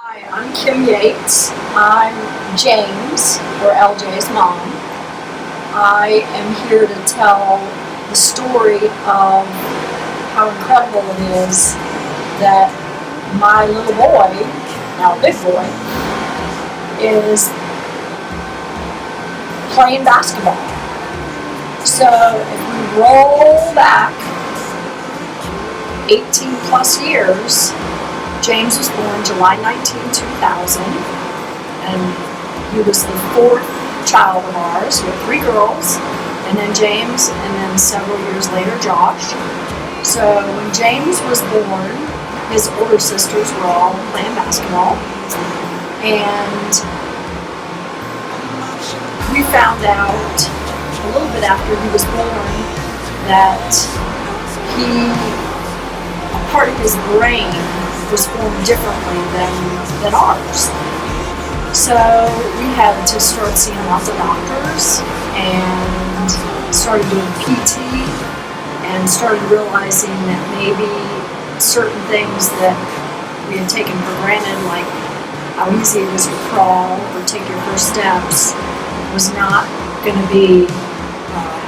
Hi, I'm Kim Yates. I'm James, or LJ's mom. I am here to tell the story of how incredible it is that my little boy, now a big boy, is playing basketball. So if we roll back 18 plus years, James was born July 19, 2000, and he was the fourth child of ours. We had three girls, and then James, and then several years later, Josh. So when James was born, his older sisters were all playing basketball, and we found out a little bit after he was born that a part of his brain was formed differently than ours. So we had to start seeing lots of doctors and started doing PT and started realizing that maybe certain things that we had taken for granted, like how easy it was to crawl or take your first steps, was not going to be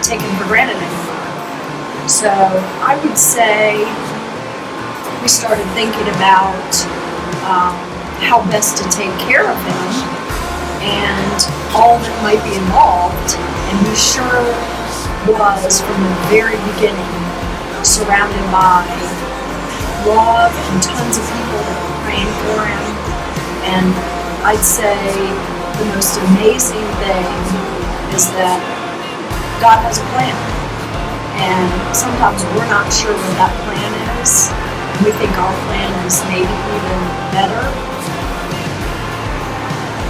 taken for granted anymore. So I would say we started thinking about how best to take care of him and all that might be involved, and he sure was from the very beginning surrounded by love and tons of people that were praying for him. And I'd say the most amazing thing is that God has a plan, and sometimes we're not sure what that plan is. We think our plan is maybe even better.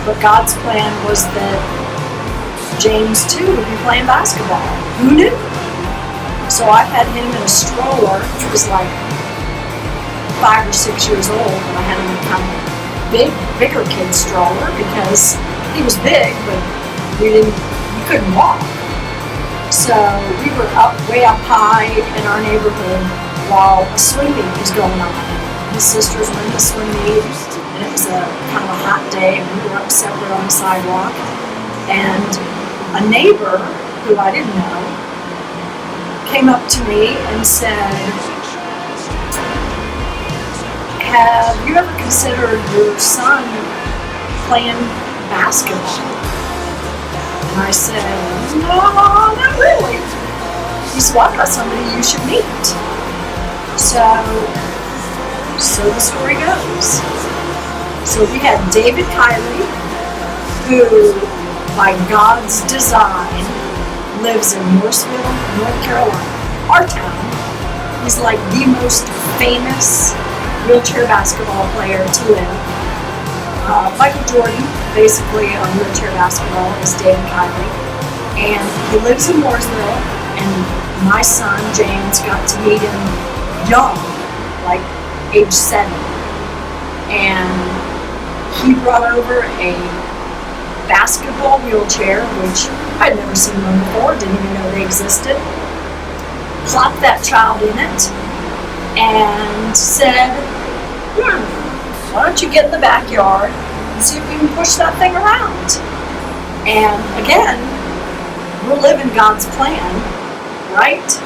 But God's plan was that James too would be playing basketball. Who knew? So I had him in a stroller. He was like 5 or 6 years old, and I had him in kind of a bigger kid stroller because he was big, but he couldn't walk. So we were way up high in our neighborhood while a swim meet was going on. His sisters were in the swim meet, and it was a kind of a hot day, and we were up separate on the sidewalk. And a neighbor, who I didn't know, came up to me and said, "Have you ever considered your son playing basketball?" And I said, "No, not really." He said, "Well, I've got somebody you should meet." So the story goes. So we had David Kiley, who, by God's design, lives in Morrisville, North Carolina, our town. He's like the most famous wheelchair basketball player to live. Michael Jordan, basically on wheelchair basketball, is David Kiley. And he lives in Morrisville, and my son, James, got to meet him young, like age 7, and he brought over a basketball wheelchair, which I'd never seen one before, didn't even know they existed, plopped that child in it, and said, "Why don't you get in the backyard and see if you can push that thing around?" And again, we're living God's plan, right?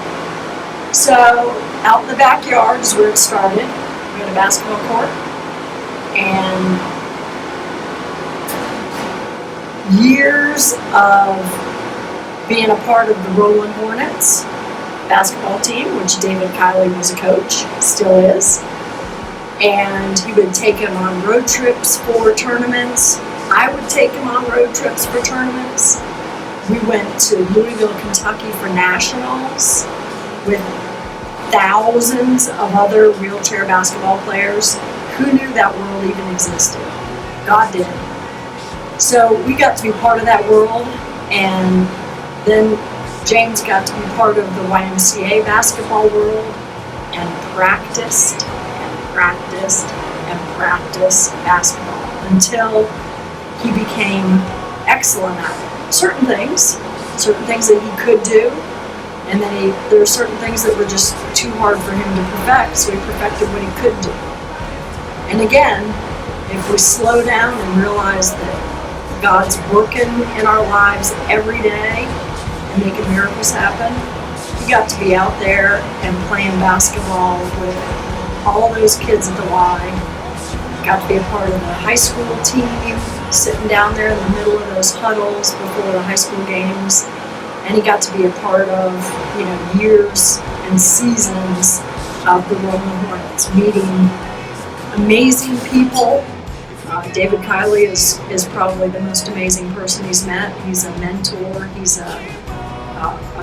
So out in the backyard is where it started. We had a basketball court, and years of being a part of the Roland Hornets basketball team, which David Kiley was a coach, still is. And he would take him on road trips for tournaments. I would take him on road trips for tournaments. We went to Louisville, Kentucky for nationals with thousands of other wheelchair basketball players. Who knew that world even existed? God did. So we got to be part of that world, and then James got to be part of the YMCA basketball world, and practiced basketball until he became excellent at it. Certain things that he could do, and then there were certain things that were just too hard for him to perfect, so he perfected what he could do. And again, if we slow down and realize that God's working in our lives every day and making miracles happen, you got to be out there and playing basketball with all those kids at the Y. Got to be a part of the high school team, sitting down there in the middle of those huddles before the high school games. And he got to be a part of, years and seasons of the Roman Hornets, meeting amazing people. David Kiley is probably the most amazing person he's met. He's a mentor. He's an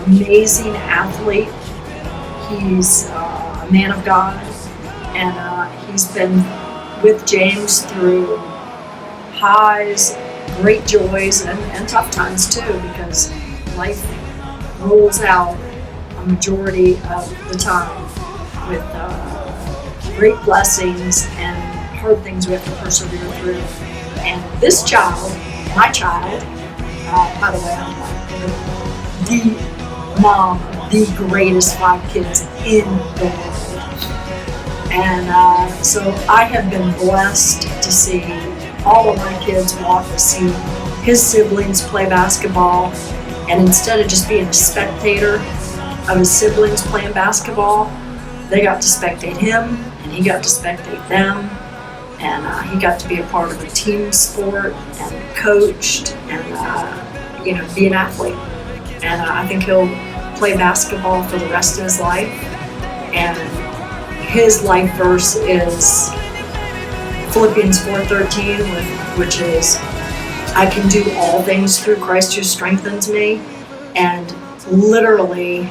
amazing athlete. He's a man of God, and he's been with James through highs, great joys, and tough times too, because life rolls out a majority of the time with great blessings and hard things we have to persevere through. And this child, my child, by the way, I'm the mom of the greatest 5 kids in the world. And so I have been blessed to see all of my kids walk to see his siblings play basketball. And instead of just being a spectator of his siblings playing basketball, they got to spectate him, and he got to spectate them. And he got to be a part of a team sport and coached and, be an athlete. And I think he'll play basketball for the rest of his life. And his life verse is Philippians 4:13, which is, I can do all things through Christ who strengthens me. And literally,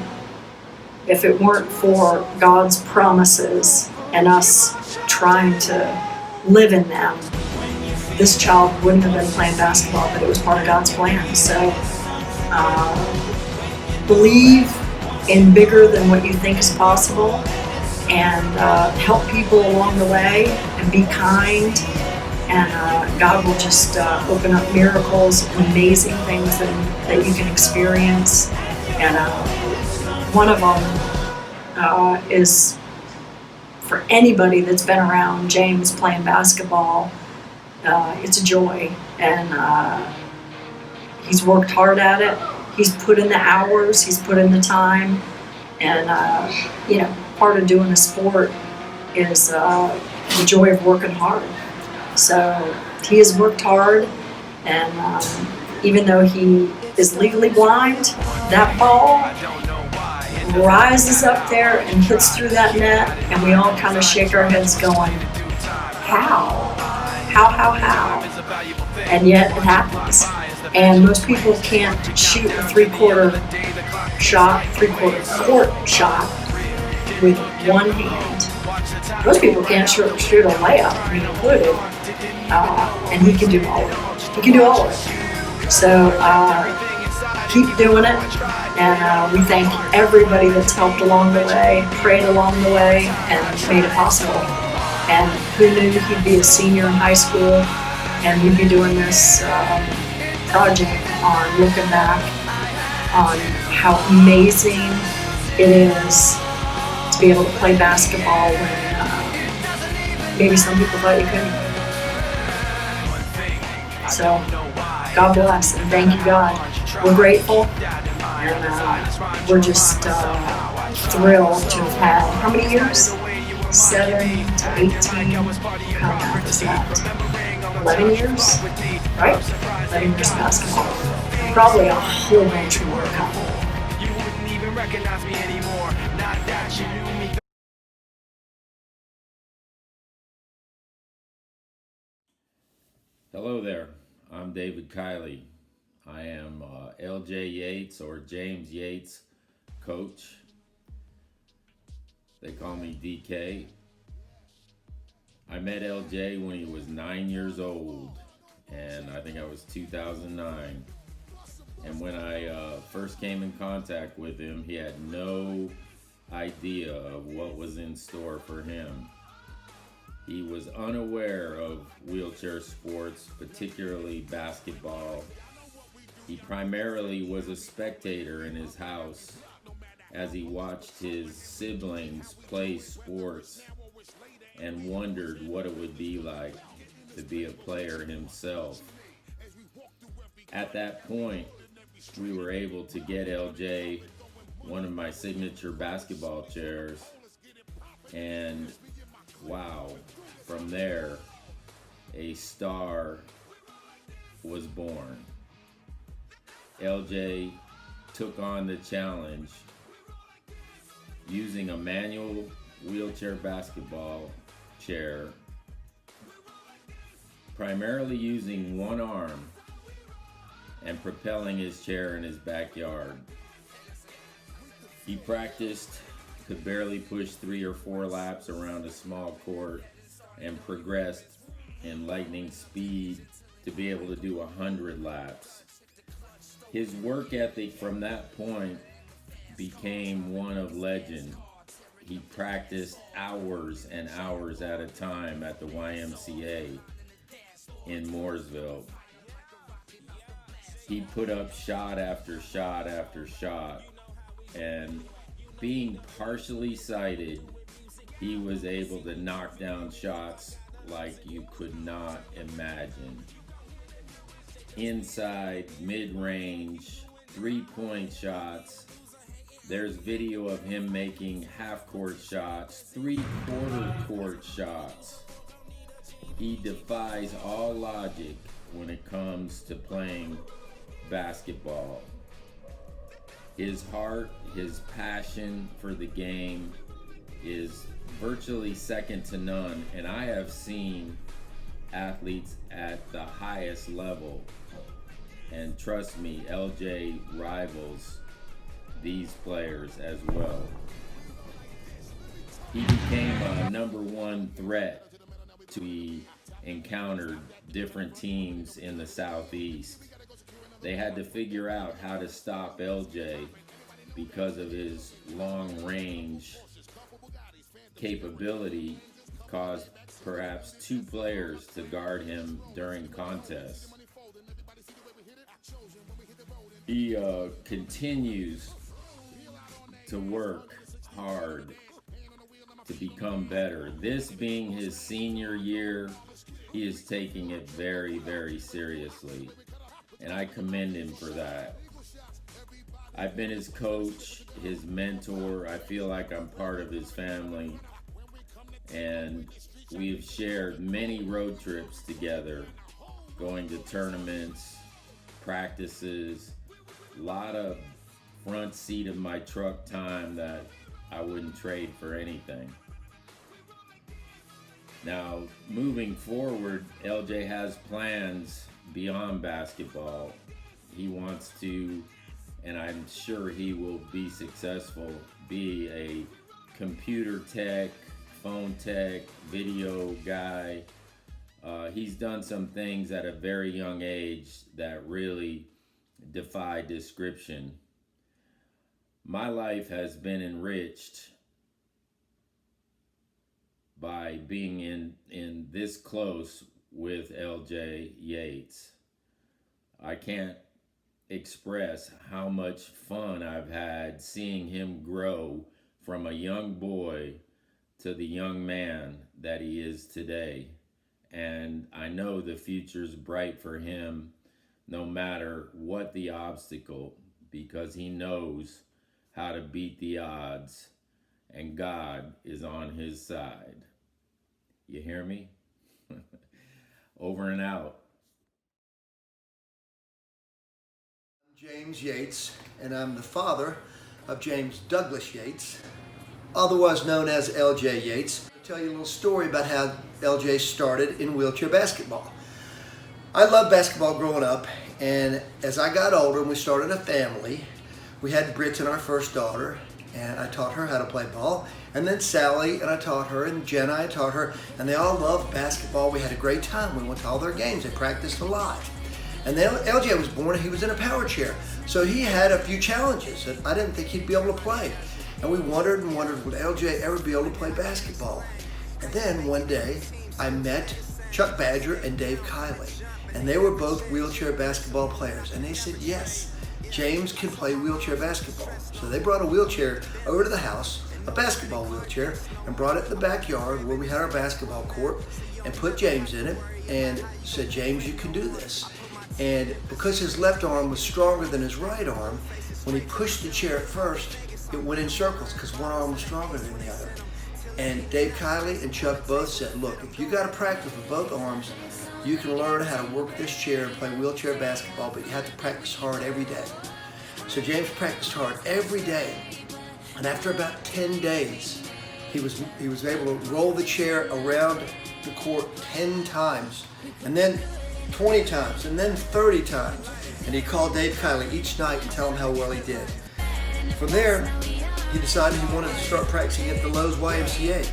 if it weren't for God's promises and us trying to live in them, this child wouldn't have been playing basketball, but it was part of God's plan. So believe in bigger than what you think is possible, and help people along the way, and be kind, and God will just open up miracles and amazing things that you can experience. And one of them is for anybody that's been around James playing basketball. It's a joy, and he's worked hard at it. He's put in the hours, he's put in the time, and part of doing a sport is the joy of working hard. So he has worked hard, and even though he is legally blind, that ball rises up there and hits through that net, and we all kind of shake our heads going, how? And yet it happens. And most people can't shoot a three-quarter court shot with one hand. Most people can't shoot a layup, me included, and he can do all of it. So keep doing it, and we thank everybody that's helped along the way, prayed along the way, and made it possible. And who knew he'd be a senior in high school, and we'd be doing this project on looking back on how amazing it is to be able to play basketball when maybe some people thought you couldn't. So God bless, and thank you, God. We're grateful, and we're just thrilled to have had, how many years? 7 to 18, how math is that? 11 years, right? 11 years of basketball. Probably a whole bunch more coming. You wouldn't even recognize me anymore, not that you knew me. Hello there, I'm David Kiley. I am LJ Yates, or James Yates' coach. They call me DK. I met LJ when he was 9 years old, and I think I was 2009. And when I first came in contact with him, he had no idea of what was in store for him. He was unaware of wheelchair sports, particularly basketball. He primarily was a spectator in his house as he watched his siblings play sports and wondered what it would be like. to be a player himself. At that point, we were able to get LJ one of my signature basketball chairs, and wow, from there, a star was born. LJ took on the challenge using a manual wheelchair basketball chair, primarily using one arm and propelling his chair in his backyard. He practiced, could barely push 3 or 4 laps around a small court, and progressed in lightning speed to be able to do 100 laps. His work ethic from that point became one of legend. He practiced hours and hours at a time at the YMCA in Mooresville. He put up shot after shot after shot, and being partially sighted, he was able to knock down shots like you could not imagine. Inside, mid-range, 3-point shots. There's video of him making half-court shots, 3/4 court shots. He defies all logic when it comes to playing basketball. His heart, his passion for the game is virtually second to none, and I have seen athletes at the highest level, and trust me, LJ rivals these players as well. He became a #1 threat to be encountered different teams in the Southeast. They had to figure out how to stop LJ because of his long range capability, caused perhaps 2 players to guard him during contests. He continues to work hard to become better. This being his senior year, he is taking it very, very seriously, and I commend him for that. I've been his coach, his mentor. I feel like I'm part of his family, and we've shared many road trips together, going to tournaments, practices, a lot of front seat of my truck time that I wouldn't trade for anything. Now, moving forward, LJ has plans beyond basketball. He wants to, and I'm sure he will be successful, be a computer tech, phone tech, video guy. He's done some things at a very young age that really defy description. My life has been enriched by being in this close with LJ Yates. I can't express how much fun I've had seeing him grow from a young boy to the young man that he is today. And I know the future's bright for him no matter what the obstacle, because he knows how to beat the odds, and God is on his side. You hear me? Over and out. I'm James Yates, and I'm the father of James Douglas Yates, otherwise known as LJ Yates. I'll tell you a little story about how LJ started in wheelchair basketball. I loved basketball growing up, and as I got older and we started a family, we had Britton, our first daughter, and I taught her how to play ball. And then Sally, and I taught her, and Jenna, I taught her, and they all loved basketball. We had a great time. We went to all their games. They practiced a lot. And then LJ was born, and he was in a power chair. So he had a few challenges that I didn't think he'd be able to play. And we wondered and wondered, would LJ ever be able to play basketball? And then one day, I met Chuck Badger and Dave Kiley. And they were both wheelchair basketball players. And they said, yes, James can play wheelchair basketball. So they brought a wheelchair over to the house, a basketball wheelchair, and brought it in the backyard where we had our basketball court and put James in it and said, James, you can do this. And because his left arm was stronger than his right arm, when he pushed the chair at first, it went in circles because one arm was stronger than the other. And Dave Kiley and Chuck both said, look, if you got to practice with both arms, you can learn how to work this chair and play wheelchair basketball, but you have to practice hard every day. So James practiced hard every day. And after about 10 days, he was able to roll the chair around the court 10 times, and then 20 times, and then 30 times. And he called Dave Kiley each night and tell him how well he did. From there, he decided he wanted to start practicing at the Lowe's YMCA.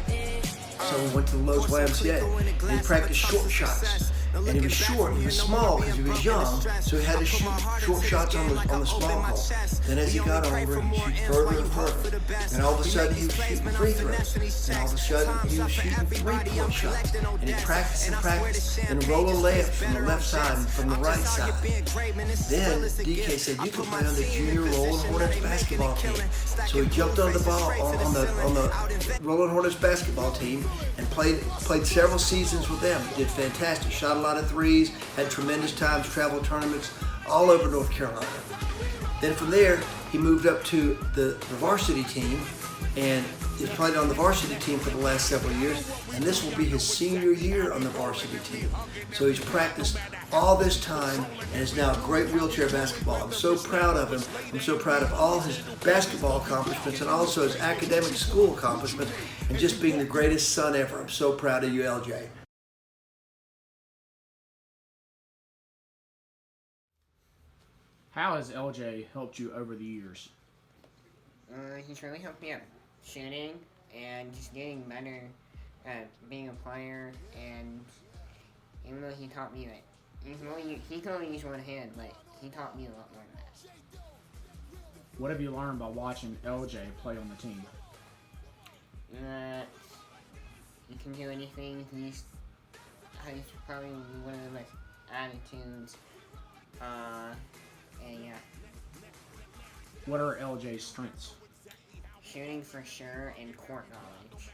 So we went to the Lowe's YMCA, and he practiced short shots. And he was short, he was small because he was young, so he had to shoot short shots on the small hole. Then as he got older, he'd shoot further and further. And all of a sudden, he was shooting free throws. And all of a sudden, he was shooting three-point shots. And he practiced and practiced, and rolling layups from the left side and from the right side. Then DK said, you can play on the junior Rolling Hornets basketball team. So he jumped on the ball on the Rolling Hornets basketball team and played several seasons with them. Did fantastic. Shot a lot of threes, had tremendous times, traveled tournaments all over North Carolina. Then from there, he moved up to the varsity team and he's played on the varsity team for the last several years, and this will be his senior year on the varsity team. So he's practiced all this time and is now a great wheelchair basketball. I'm so proud of him. I'm so proud of all his basketball accomplishments and also his academic school accomplishments and just being the greatest son ever. I'm so proud of you, LJ. How has LJ helped you over the years? He's really helped me out shooting and just getting better at being a player. And even though he taught me that he can only use one hand, but he taught me a lot more than that. What have you learned by watching LJ play on the team? That you can do anything. He's probably one of the best attitudes. And yeah. What are LJ's strengths? Shooting for sure, and court knowledge.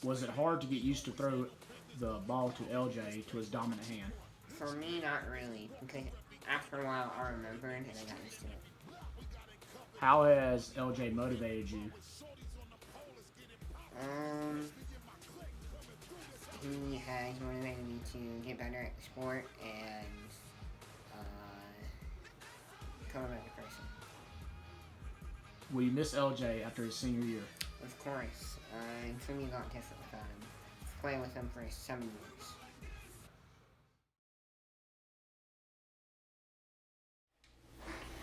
Was it hard to get used to throw the ball to LJ to his dominant hand? For me, not really, because after a while I remembered and I got used to it. How has LJ motivated you? He has motivated me to get better at the sport and become a better person. Will you miss LJ after his senior year? Of course, it's going to be a lot different with him. Playing with him for 7 years.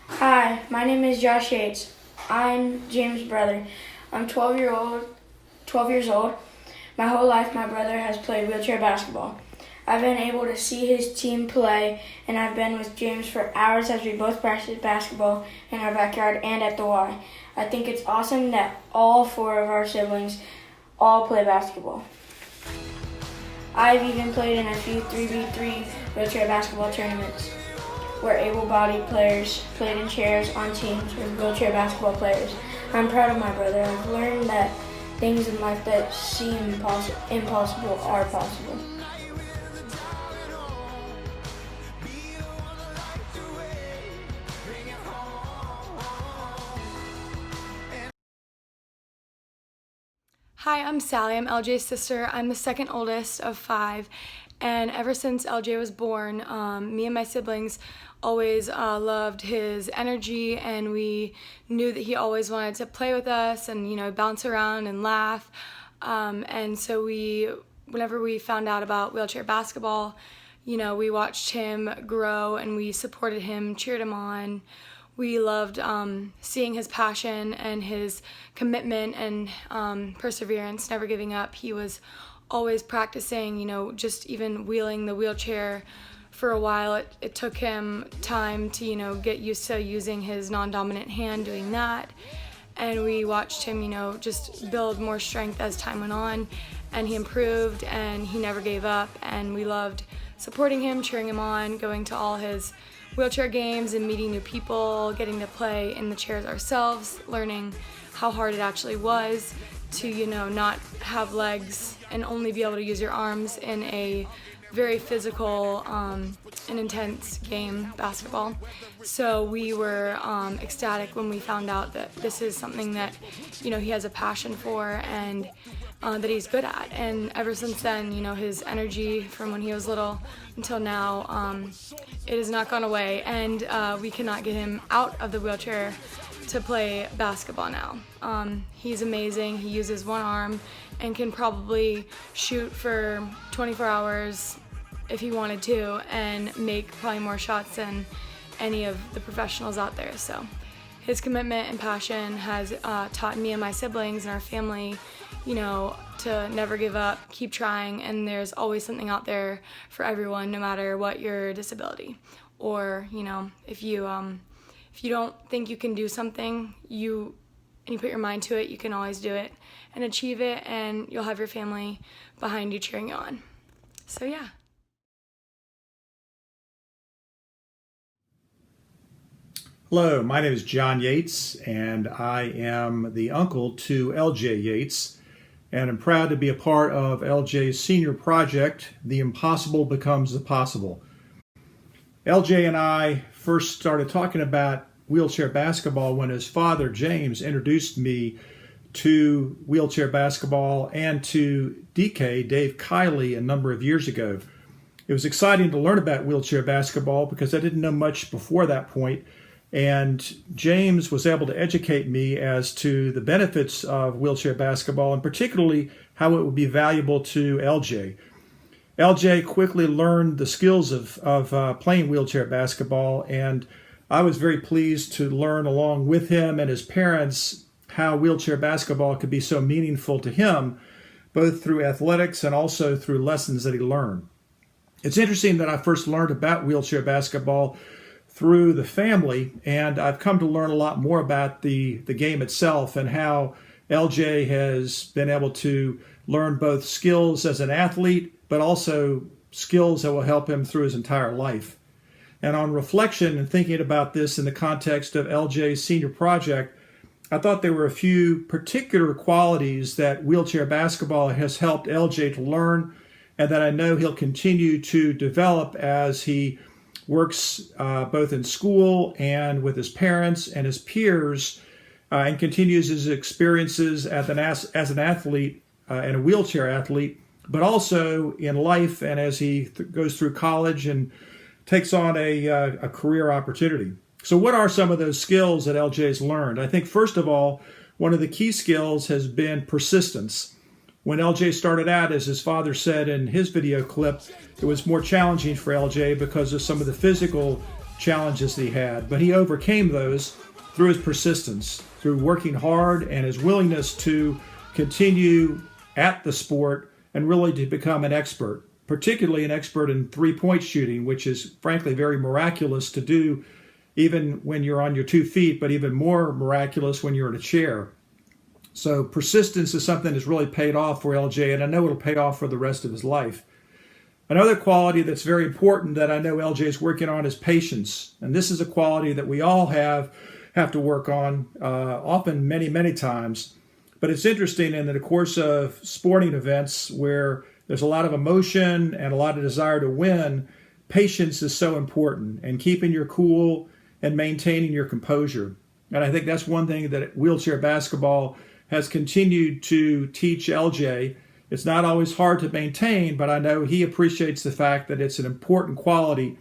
Hi, my name is Josh Yates. I'm James' brother. I'm 12 years old. My whole life, my brother has played wheelchair basketball. I've been able to see his team play, and I've been with James for hours as we both practice basketball in our backyard and at the Y. I think it's awesome that all 4 of our siblings all play basketball. I've even played in a few 3v3 wheelchair basketball tournaments where able-bodied players played in chairs on teams with wheelchair basketball players. I'm proud of my brother. I've learned that things in life that seem impossible are possible. Hi, I'm Sally. I'm LJ's sister. I'm the second oldest of 5, and ever since LJ was born, me and my siblings always loved his energy, and we knew that he always wanted to play with us and, you know, bounce around and laugh. And so whenever we found out about wheelchair basketball, you know, we watched him grow and we supported him, cheered him on. We loved seeing his passion and his commitment and perseverance, never giving up. He was always practicing, you know, just even wheeling the wheelchair for a while. It took him time to, you know, get used to using his non-dominant hand doing that. And we watched him, you know, just build more strength as time went on, and he improved and he never gave up, and we loved supporting him, cheering him on, going to all his wheelchair games and meeting new people, getting to play in the chairs ourselves, learning how hard it actually was to, not have legs and only be able to use your arms in a very physical and intense game, basketball. So we were ecstatic when we found out that this is something that, he has a passion for and that he's good at. And ever since then, his energy from when he was little until now, it has not gone away. And we cannot get him out of the wheelchair to play basketball now. He's amazing. He uses one arm and can probably shoot for 24 hours if he wanted to and make probably more shots than any of the professionals out there. So his commitment and passion has taught me and my siblings and our family, to never give up, keep trying, and there's always something out there for everyone, no matter what your disability. Or, if you don't think you can do something, and you put your mind to it, you can always do it and achieve it, and you'll have your family behind you cheering you on. So yeah. Hello, my name is John Yates, and I am the uncle to LJ Yates, and I'm proud to be a part of LJ's senior project, The Impossible Becomes the Possible. LJ and I first started talking about wheelchair basketball when his father, James, introduced me to wheelchair basketball and to DK, Dave Kiley, a number of years ago. It was exciting to learn about wheelchair basketball because I didn't know much before that point. And James was able to educate me as to the benefits of wheelchair basketball and particularly how it would be valuable to LJ. LJ quickly learned the skills of playing wheelchair basketball, and I was very pleased to learn along with him and his parents how wheelchair basketball could be so meaningful to him, both through athletics and also through lessons that he learned. It's interesting that I first learned about wheelchair basketball through the family, and I've come to learn a lot more about the game itself and how LJ has been able to learn both skills as an athlete, but also skills that will help him through his entire life. And on reflection and thinking about this in the context of LJ's senior project, I thought there were a few particular qualities that wheelchair basketball has helped LJ to learn and that I know he'll continue to develop as he works both in school and with his parents and his peers, and continues his experiences as an athlete and a wheelchair athlete, but also in life and as he goes through college and takes on a career opportunity. So what are some of those skills that LJ's learned? I think first of all, one of the key skills has been persistence. When LJ started out, as his father said in his video clip, it was more challenging for LJ because of some of the physical challenges that he had. But he overcame those through his persistence, through working hard and his willingness to continue at the sport and really to become an expert, particularly an expert in three-point shooting, which is frankly very miraculous to do even when you're on your 2 feet, but even more miraculous when you're in a chair. So persistence is something that's really paid off for LJ, and I know it'll pay off for the rest of his life. Another quality that's very important that I know LJ is working on is patience. And this is a quality that we all have to work on, often many times. But it's interesting in the course of sporting events where there's a lot of emotion and a lot of desire to win, patience is so important, and keeping your cool and maintaining your composure. And I think that's one thing that wheelchair basketball has continued to teach LJ. It's not always hard to maintain, but I know he appreciates the fact that it's an important quality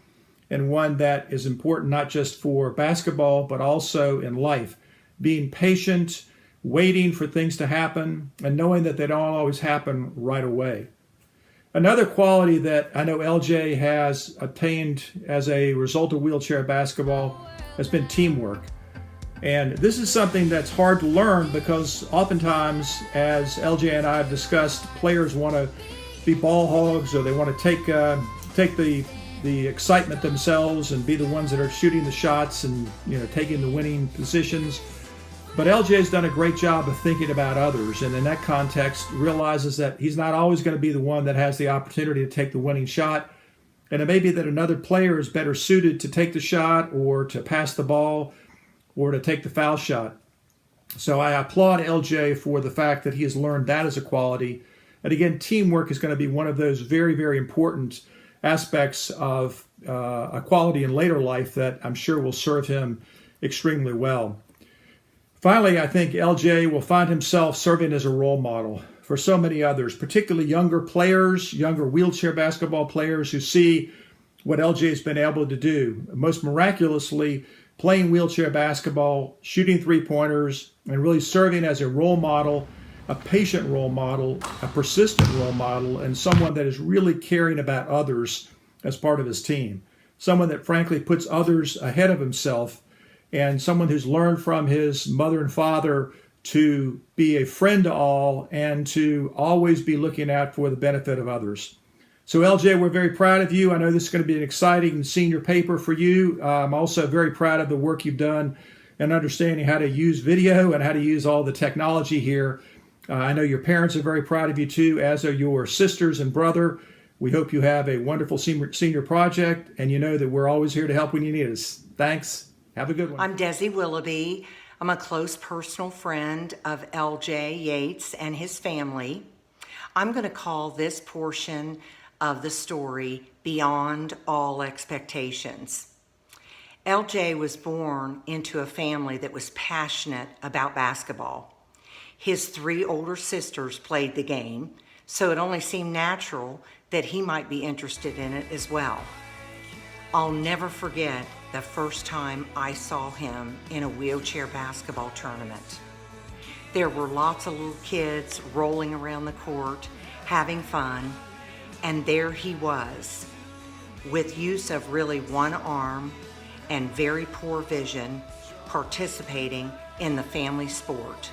and one that is important not just for basketball, but also in life. Being patient, waiting for things to happen, and knowing that they don't always happen right away. Another quality that I know LJ has attained as a result of wheelchair basketball has been teamwork. And this is something that's hard to learn because oftentimes, as LJ and I have discussed, players want to be ball hogs, or they want to take the excitement themselves and be the ones that are shooting the shots and taking the winning positions. But LJ's done a great job of thinking about others, and in that context realizes that he's not always going to be the one that has the opportunity to take the winning shot, And it may be that another player is better suited to take the shot or to pass the ball or to take the foul shot. So I applaud LJ for the fact that he has learned that as a quality. And again, teamwork is going to be one of those very, very important aspects of a quality in later life that I'm sure will serve him extremely well. Finally, I think LJ will find himself serving as a role model for so many others, particularly younger players, younger wheelchair basketball players who see what LJ has been able to do. Most miraculously, playing wheelchair basketball, shooting three-pointers, and really serving as a role model, a patient role model, a persistent role model, and someone that is really caring about others as part of his team. Someone that frankly puts others ahead of himself, and someone who's learned from his mother and father to be a friend to all and to always be looking out for the benefit of others. So LJ, we're very proud of you. I know this is going to be an exciting senior paper for you. I'm also very proud of the work you've done in understanding how to use video and how to use all the technology here. I know your parents are very proud of you too, as are your sisters and brother. We hope you have a wonderful senior project, and you know that we're always here to help when you need us. Thanks. Have a good one. I'm Desi Willoughby. I'm a close personal friend of LJ Yates and his family. I'm going to call this portion of the story Beyond All Expectations. LJ was born into a family that was passionate about basketball. His 3 older sisters played the game, so it only seemed natural that he might be interested in it as well. I'll never forget the first time I saw him in a wheelchair basketball tournament. There were lots of little kids rolling around the court, having fun, and there he was, with use of really one arm and very poor vision, participating in the family sport.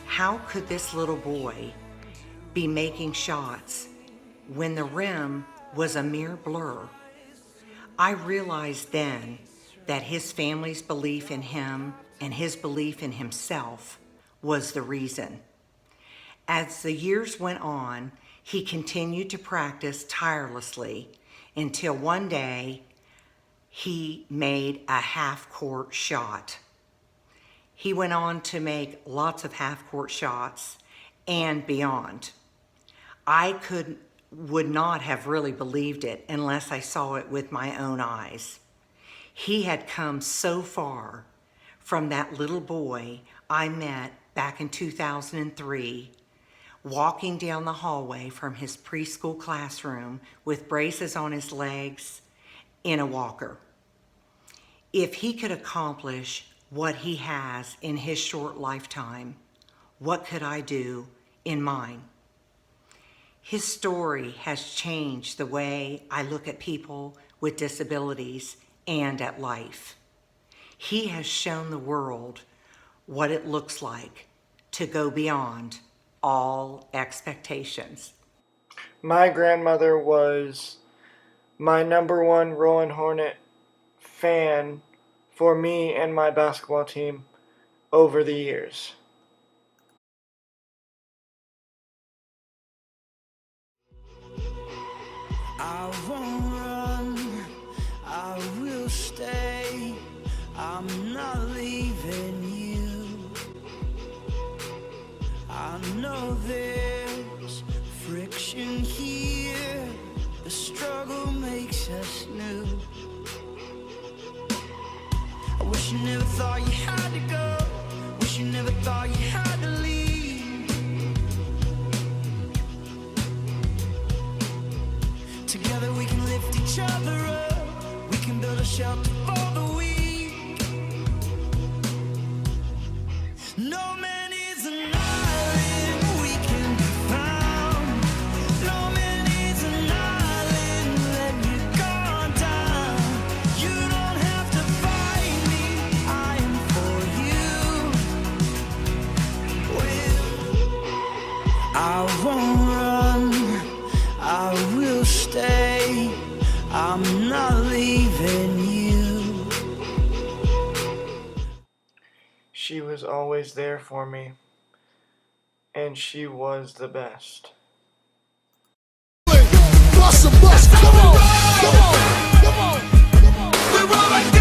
How could this little boy be making shots when the rim was a mere blur? I realized then that his family's belief in him and his belief in himself was the reason. As the years went on, he continued to practice tirelessly until one day he made a half-court shot. He went on to make lots of half-court shots and beyond. I would not have really believed it unless I saw it with my own eyes. He had come so far from that little boy I met back in 2003, walking down the hallway from his preschool classroom with braces on his legs in a walker. If he could accomplish what he has in his short lifetime, what could I do in mine? His story has changed the way I look at people with disabilities and at life. He has shown the world what it looks like to go beyond all expectations. My grandmother was my #1 Rolling Hornet fan for me and my basketball team over the years. I won't run, I will stay, I'm not leaving you. I know there's friction here, the struggle makes us new. I wish you never thought you had to go, wish you never thought you had to leave. Together we can lift each other up, we can build a shelter for the weak. No man is an island, we can be found. No man is an island, let you go down. You don't have to fight me, I am for you. Well, I won't run, I will stay, I'm not leaving you. She was always there for me, and she was the best. Bust, come on! we're all like